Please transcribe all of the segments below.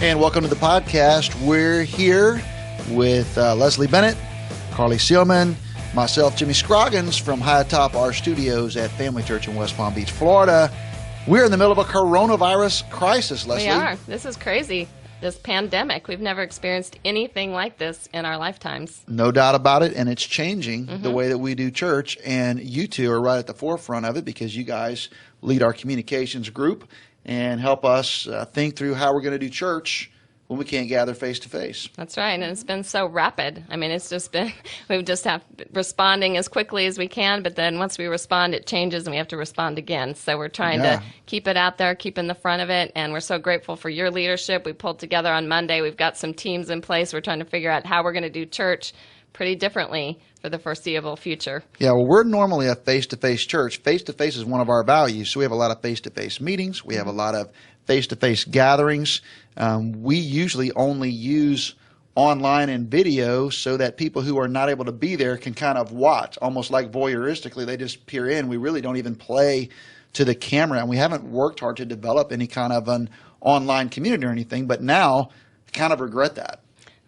And welcome to the podcast. We're here with Leslie Bennett, Carly Seelman, myself, Jimmy Scroggins from high atop our studios at Family Church in West Palm Beach, Florida. We're in the middle of a coronavirus crisis, Leslie. We are. This is crazy. This pandemic. We've never experienced anything like this in our lifetimes. No doubt about it, and it's changing the way that we do church, and you two are right at the forefront of it because you guys lead our communications group and help us think through how we're going to do church when we can't gather face to face. That's right, and it's been so rapid. I mean, it's just been, we've just have responding as quickly as we can, but then once we respond, it changes and we have to respond again. So we're trying to keep it out there, keep in the front of it, and we're so grateful for your leadership. We pulled together on Monday. We've got some teams in place. We're trying to figure out how we're going to do church pretty differently for the foreseeable future. Yeah, well, we're normally a face-to-face church. Face-to-face is one of our values, so we have a lot of face-to-face meetings. We have a lot of face-to-face gatherings. We usually only use online and video so that people who are not able to be there can kind of watch, almost like voyeuristically. They just peer in. We really don't even play to the camera, and we haven't worked hard to develop any kind of an online community or anything, but now I kind of regret that.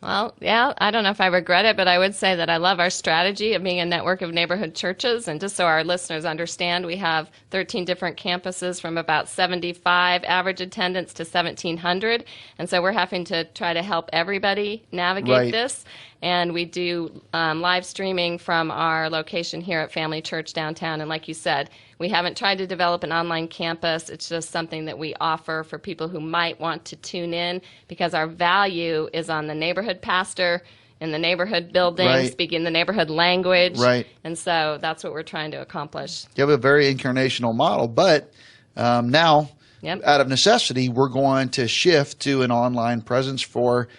Well, yeah, I don't know if I regret it, but I would say that I love our strategy of being a network of neighborhood churches. And just so our listeners understand, we have 13 different campuses from about 75 average attendance to 1,700. And so we're having to try to help everybody navigate this. And we do live streaming from our location here at Family Church downtown. And like you said, we haven't tried to develop an online campus. It's just something that we offer for people who might want to tune in because our value is on the neighborhood pastor in the neighborhood building, speaking the neighborhood language. And so that's what we're trying to accomplish. You have a very incarnational model, but now, out of necessity, we're going to shift to an online presence for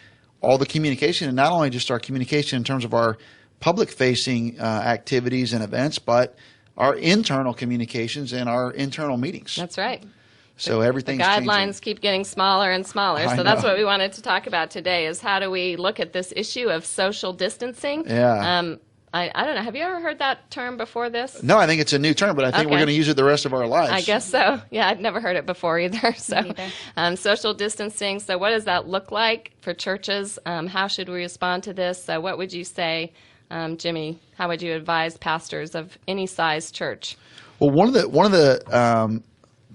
all the communication, and not only just our communication in terms of our public-facing activities and events, but our internal communications and our internal meetings. That's right. So everything's changing. The guidelines changing. Keep getting smaller and smaller. So that's what we wanted to talk about today is how do we look at this issue of social distancing. I don't know. Have you ever heard that term before this? No, I think it's a new term, but I think we're going to use it the rest of our lives. I guess so. Yeah, I've never heard it before either. So, social distancing. So what does that look like for churches? How should we respond to this? So what would you say, Jimmy? How would you advise pastors of any size church? Well, one of the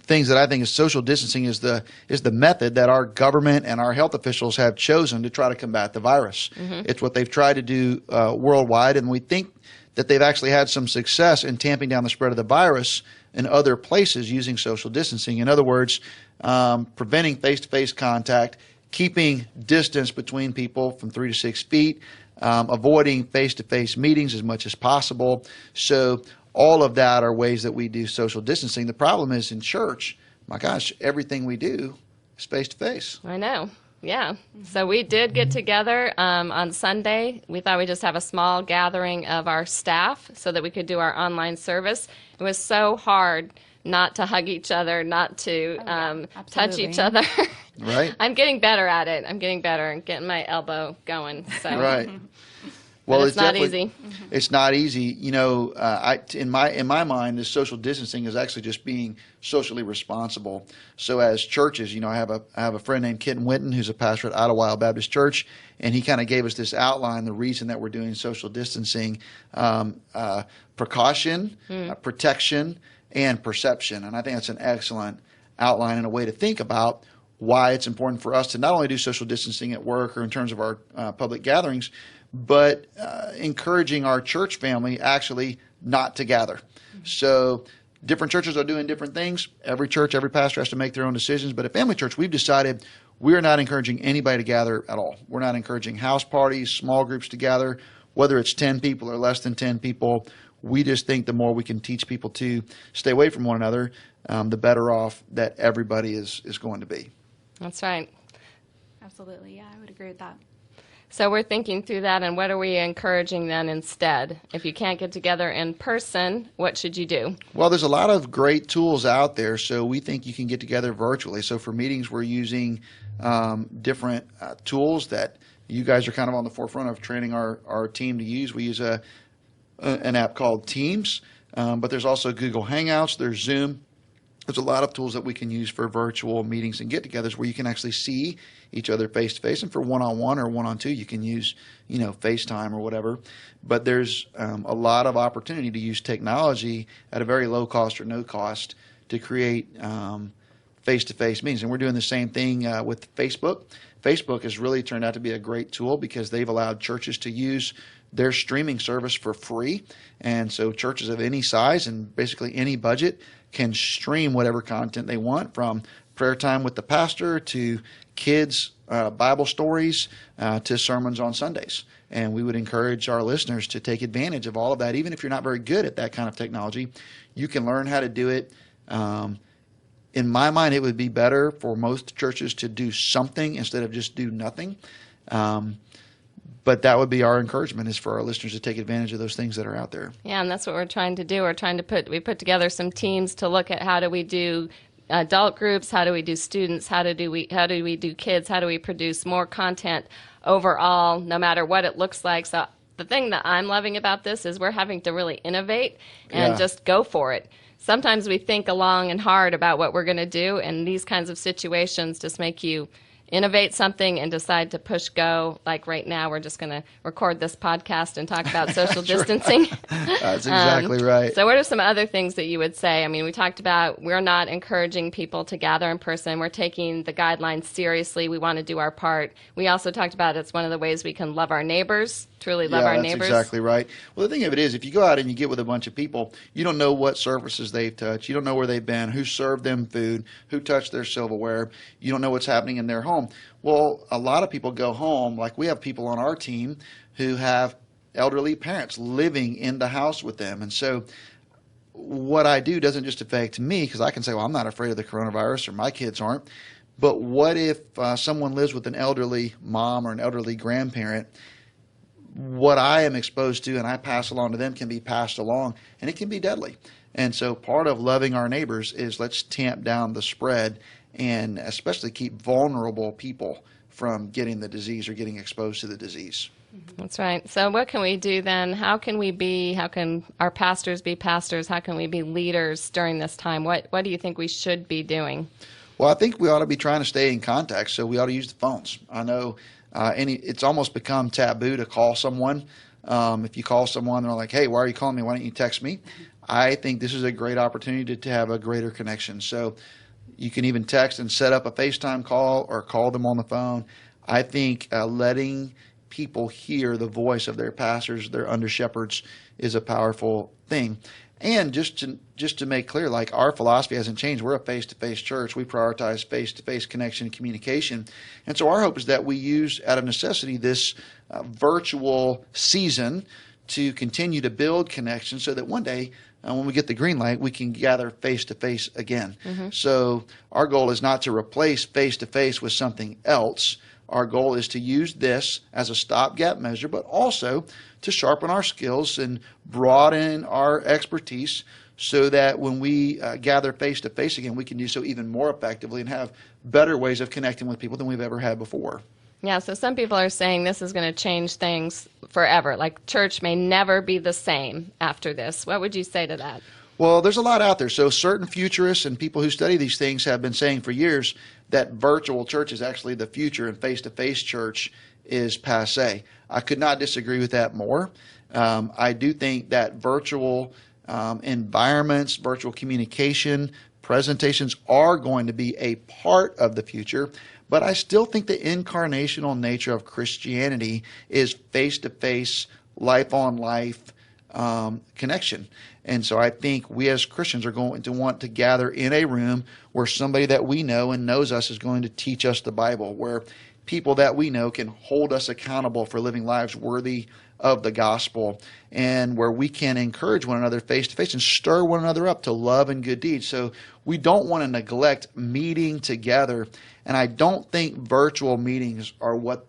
things that I think is social distancing is the method that our government and our health officials have chosen to try to combat the virus. It's what they've tried to do worldwide, and we think that they've actually had some success in tamping down the spread of the virus in other places using social distancing. In other words, preventing face-to-face contact, keeping distance between people from 3 to 6 feet, avoiding face-to-face meetings as much as possible. So all of that are ways that we do social distancing. The problem is in church, my gosh, everything we do is face-to-face. I know. Yeah. So we did get together on Sunday. We thought we'd just have a small gathering of our staff so that we could do our online service. It was so hard not to hug each other, not to touch each other. Right. I'm getting better at it. I'm getting better and getting my elbow going. So. Right. Well, it's not easy. It's not easy. You know, in my mind, this social distancing is actually just being socially responsible. So as churches, you know, I have a friend named Kitten Winton who's a pastor at Idlewild Baptist Church, and he kind of gave us this outline, the reason that we're doing social distancing, precaution, protection, and perception. And I think that's an excellent outline and a way to think about why it's important for us to not only do social distancing at work or in terms of our public gatherings, but encouraging our church family actually not to gather. So different churches are doing different things. Every church, every pastor has to make their own decisions. But at Family Church, we've decided we're not encouraging anybody to gather at all. We're not encouraging house parties, small groups to gather, whether it's 10 people or less than 10 people. We just think the more we can teach people to stay away from one another, the better off that everybody is going to be. That's right. Absolutely. Yeah, I would agree with that. So we're thinking through that, and what are we encouraging then instead? If you can't get together in person, what should you do? Well, there's a lot of great tools out there, so we think you can get together virtually. So for meetings, we're using different tools that you guys are kind of on the forefront of training our team to use. We use an app called Teams, but there's also Google Hangouts, there's Zoom, there's a lot of tools that we can use for virtual meetings and get-togethers where you can actually see each other face-to-face. And for one-on-one or one-on-two, you can use, FaceTime or whatever. But there's a lot of opportunity to use technology at a very low cost or no cost to create face-to-face meetings. And we're doing the same thing with Facebook. Facebook has really turned out to be a great tool because they've allowed churches to use their streaming service for free. And so churches of any size and basically any budget can stream whatever content they want, from prayer time with the pastor to kids' Bible stories to sermons on Sundays. And we would encourage our listeners to take advantage of all of that. Even if you're not very good at that kind of technology, you can learn how to do it. In my mind, it would be better for most churches to do something instead of just do nothing. But that would be our encouragement, is for our listeners to take advantage of those things that are out there. Yeah, and that's what we're trying to do. We put together some teams to look at how do we do adult groups, how do we do students, how do we do kids, how do we produce more content overall, no matter what it looks like. So the thing that I'm loving about this is we're having to really innovate and just go for it. Sometimes we think long and hard about what we're going to do, and these kinds of situations just make you innovate something and decide to push go. Like right now, we're just going to record this podcast and talk about social distancing. That's exactly right. So what are some other things that you would say? I mean, we talked about we're not encouraging people to gather in person. We're taking the guidelines seriously. We want to do our part. We also talked about it's one of the ways we can love our neighbors, truly love our neighbors. Yeah, that's exactly right. Well, the thing of it is, if you go out and you get with a bunch of people, you don't know what surfaces they've touched. You don't know where they've been, who served them food, who touched their silverware. You don't know what's happening in their home. Well, a lot of people go home, like we have people on our team who have elderly parents living in the house with them. And so what I do doesn't just affect me, because I can say, well, I'm not afraid of the coronavirus, or my kids aren't. But what if someone lives with an elderly mom or an elderly grandparent? What I am exposed to and I pass along to them can be passed along, and it can be deadly. And so part of loving our neighbors is let's tamp down the spread, and especially keep vulnerable people from getting the disease or getting exposed to the disease. That's right. So what can we do then? How can our pastors be pastors? How can we be leaders during this time? What do you think we should be doing? Well, I think we ought to be trying to stay in contact, so we ought to use the phones. I know it's almost become taboo to call someone. If you call someone, they're like, hey, why are you calling me? Why don't you text me? I think this is a great opportunity to have a greater connection. So you can even text and set up a FaceTime call or call them on the phone. I think letting people hear the voice of their pastors, their under shepherds, is a powerful thing. And just to make clear, like, our philosophy hasn't changed. We're a face-to-face church. We prioritize face-to-face connection and communication. And so our hope is that we use, out of necessity, this virtual season to continue to build connections so that one day, when we get the green light, we can gather face-to-face again. Mm-hmm. So our goal is not to replace face-to-face with something else. Our goal is to use this as a stopgap measure, but also to sharpen our skills and broaden our expertise so that when we gather face-to-face again, we can do so even more effectively and have better ways of connecting with people than we've ever had before. Yeah, so some people are saying this is going to change things forever. Like, church may never be the same after this. What would you say to that? Well, there's a lot out there. So certain futurists and people who study these things have been saying for years that virtual church is actually the future and face-to-face church is passé. I could not disagree with that more. I do think that virtual environments, virtual communication, presentations are going to be a part of the future. But I still think the incarnational nature of Christianity is face-to-face, life-on-life connection. And so I think we as Christians are going to want to gather in a room where somebody that we know and knows us is going to teach us the Bible, where people that we know can hold us accountable for living lives worthy of the gospel, and where we can encourage one another face-to-face and stir one another up to love and good deeds. So we don't want to neglect meeting together, and I don't think virtual meetings are what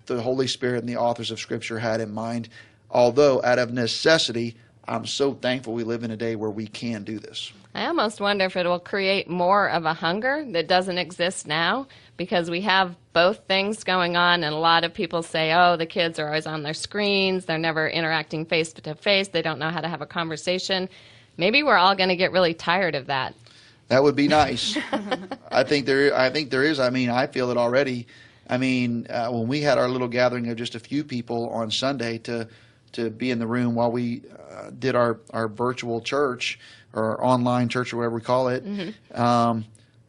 the Holy Spirit and the authors of Scripture had in mind, although out of necessity, I'm so thankful we live in a day where we can do this. I almost wonder if it will create more of a hunger that doesn't exist now, because we have both things going on, and a lot of people say, oh, the kids are always on their screens, they're never interacting face-to-face, they don't know how to have a conversation. Maybe we're all going to get really tired of that. That would be nice. I think there is. I mean, I feel it already. I mean, when we had our little gathering of just a few people on Sunday to be in the room while we did our virtual church or online church or whatever we call it,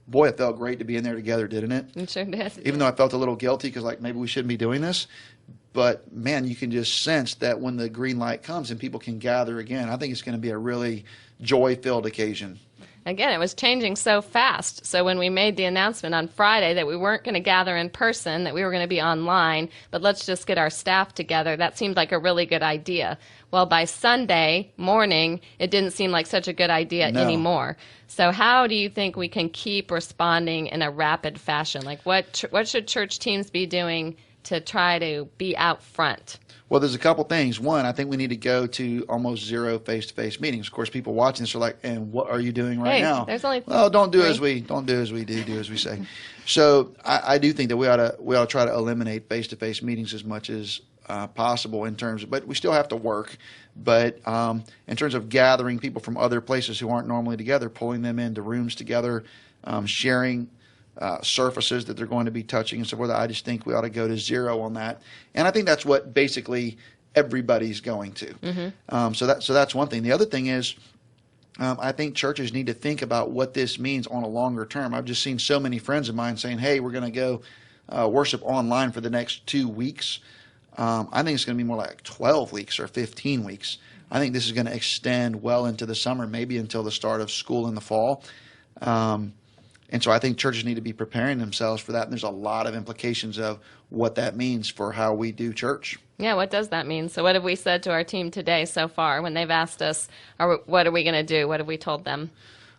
boy, it felt great to be in there together, didn't it? It sure did. Even though I felt a little guilty because, like, maybe we shouldn't be doing this. But, man, you can just sense that when the green light comes and people can gather again, I think it's going to be a really joy-filled occasion. Again, it was changing so fast. So when we made the announcement on Friday that we weren't going to gather in person, that we were going to be online, but let's just get our staff together, that seemed like a really good idea. Well, by Sunday morning, it didn't seem like such a good idea anymore. So how do you think we can keep responding in a rapid fashion? Like what should church teams be doing to try to be out front? Well, there's a couple things. One, I think we need to go to almost zero face-to-face meetings. Of course, people watching this are like, "And what are you doing right now?" There's only well, don't do as we do as we say. So I do think that we ought to try to eliminate face-to-face meetings as much as possible in terms of, but we still have to work. But in terms of gathering people from other places who aren't normally together, pulling them into rooms together, sharing surfaces that they're going to be touching and so forth. I just think we ought to go to zero on that, and I think that's what basically everybody's going to. So that's one thing. The other thing is, I think churches need to think about what this means on a longer term. I've just seen so many friends of mine saying, "Hey, we're going to go worship online for the next 2 weeks." I think it's going to be more like 12 weeks or 15 weeks. I think this is going to extend well into the summer, maybe until the start of school in the fall. And so I think churches need to be preparing themselves for that. And there's a lot of implications of what that means for how we do church. Yeah, what does that mean? So what have we said to our team today so far when they've asked us, what are we going to do? What have we told them?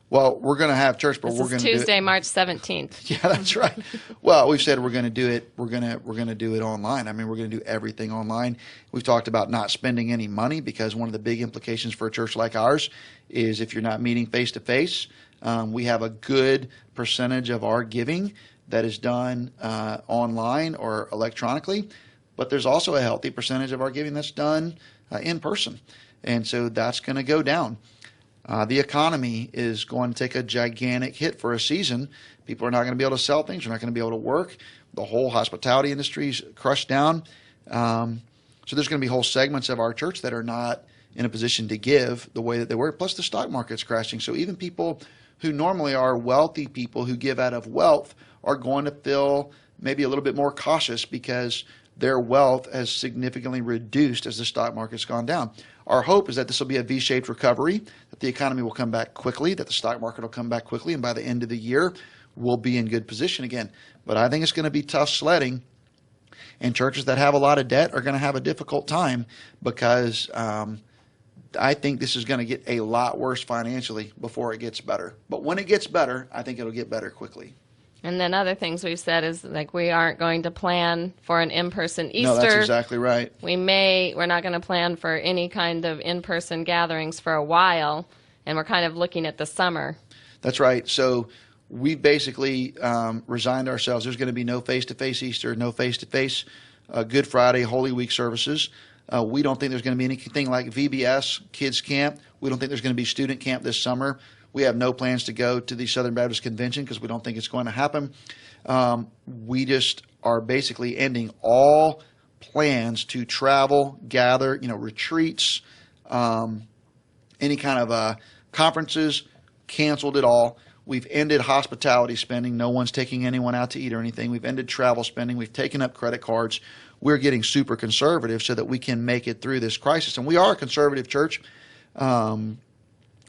Well, we're going to have church, but we're going to do it Tuesday, March 17th. Yeah, that's right. Well, we've said we're going to do it. We're going to do it online. I mean, we're going to do everything online. We've talked about not spending any money because one of the big implications for a church like ours is if you're not meeting face to face, we have a good percentage of our giving that is done online or electronically, but there's also a healthy percentage of our giving that's done in person, and so that's going to go down. The economy is going to take a gigantic hit for a season. People are not going to be able to sell things. They're not going to be able to work. The whole hospitality industry is crushed down. So there's going to be whole segments of our church that are not in a position to give the way that they were. Plus the stock market's crashing. So even people who normally are wealthy people who give out of wealth are going to feel maybe a little bit more cautious because their wealth has significantly reduced as the stock market's gone down. Our hope is that this will be a V-shaped recovery, that the economy will come back quickly, that the stock market will come back quickly, and by the end of the year, we'll be in good position again. But I think it's going to be tough sledding, and churches that have a lot of debt are going to have a difficult time because I think this is going to get a lot worse financially before it gets better. But when it gets better, I think it'll get better quickly. And then other things we've said is like we aren't going to plan for an in-person Easter. No, that's exactly right. We're not going to plan for any kind of in-person gatherings for a while, and we're kind of looking at the summer. That's right. So we basically resigned ourselves. There's going to be no face-to-face Easter, no face-to-face Good Friday, Holy Week services. We don't think there's going to be anything like VBS, kids camp. We don't think there's going to be student camp this summer. We have no plans to go to the Southern Baptist Convention because we don't think it's going to happen. We just are basically ending all plans to travel, gather, retreats, any kind of conferences, canceled it all. We've ended hospitality spending. No one's taking anyone out to eat or anything. We've ended travel spending. We've taken up credit cards. We're getting super conservative so that we can make it through this crisis. And we are a conservative church.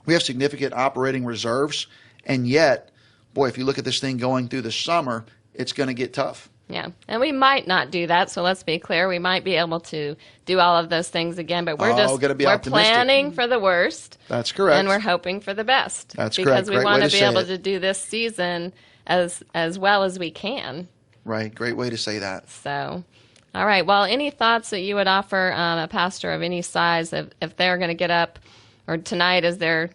We have significant operating reserves, and yet, boy, if you look at this thing going through the summer, it's going to get tough. Yeah, and we might not do that, so let's be clear. We might be able to do all of those things again, but we're planning for the worst. That's correct. And we're hoping for the best. That's because correct. Because we want to be able to do this season as well as we can. Right, great way to say that. So, all right, well, any thoughts that you would offer a pastor of any size if they're going to get up, or tonight as they're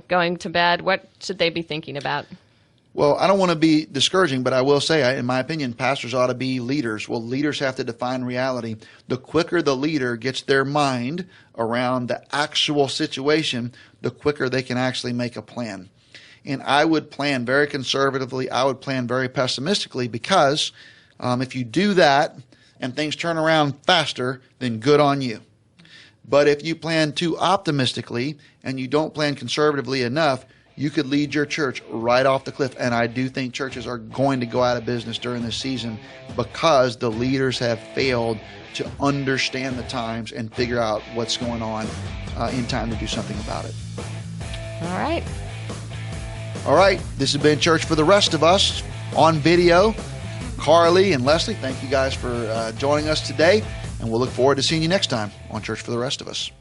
going to bed, what should they be thinking about? Well, I don't want to be discouraging, but I will say, in my opinion, pastors ought to be leaders. Well, leaders have to define reality. The quicker the leader gets their mind around the actual situation, the quicker they can actually make a plan. And I would plan very conservatively. I would plan very pessimistically, because if you do that and things turn around faster, then good on you. But if you plan too optimistically and you don't plan conservatively enough, you could lead your church right off the cliff. And I do think churches are going to go out of business during this season because the leaders have failed to understand the times and figure out what's going on in time to do something about it. All right. All right. This has been Church for the Rest of Us on video. Carly and Leslie, thank you guys for joining us today. And we'll look forward to seeing you next time on Church for the Rest of Us.